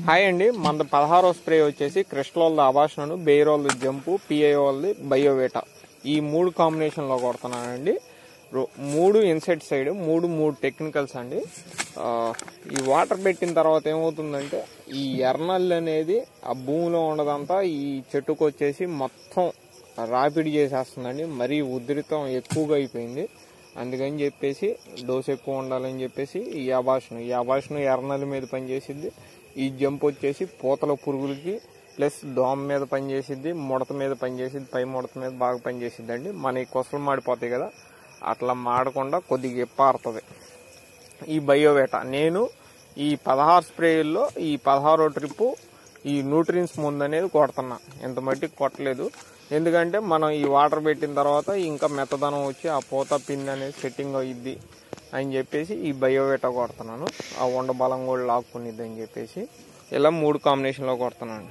Hi అండి, మన 16వ spray వచ్చేసి క్రిస్టల్ అబాషనను, బెయిరోల్ జంపు, పిఐఓల్ బయోవేటా ఈ మూడు కాంబినేషన్లో కొడుతున్నానండి. మూడు ఇన్సైడ్ సైడ్ మూడు టెక్నికల్స్ అండి. ఈ వాటర్ పెట్టిన తర్వాత ఏమవుతుందంటే ఈ ఎర్నల్ అనేది ఆ భూమిలో ఉండదంతా ఈ చెట్టుకు వచ్చేసి మొత్తం రాపిడి చేసేస్తుందండి. మరీ ఉధృతం ఎక్కువగా అయిపోయింది. అందుకని చెప్పేసి డోస్ ఎక్కువ ఉండాలని చెప్పేసి ఈ అబాషను ఎర్నల్ మీద పనిచేసిద్ది. ఈ జంప్ వచ్చేసి పూతల పురుగులకి ప్లస్ దోమ మీద పనిచేసిద్ది, ముడత మీద పనిచేసిద్ది, పై ముడత మీద బాగా పనిచేసిద్ది అండి. మన ఈ కొసలు మాడిపోతాయి కదా, అట్లా మాడకుండా కొద్దిగా ఎప్పారుతుంది ఈ బయోవేటా. నేను ఈ 16 స్ప్రేల్లో ఈ 16వ ట్రిప్పు ఈ న్యూట్రియన్స్ ముందు అనేది కొడుతున్నా. ఇంత మట్టికి కొట్టలేదు, ఎందుకంటే మనం ఈ వాటర్ పెట్టిన తర్వాత ఇంకా మెత్తదనం వచ్చి ఆ పూత పిన్ అనేది సెట్టింగ్ అయ్యిద్ది అని చెప్పేసి ఈ బయోవేటా కొడుతున్నాను. ఆ ఉండ బలం కూడా లాక్కునిద్ది అని చెప్పేసి ఇలా 3 కాంబినేషన్లో కొడుతున్నాను.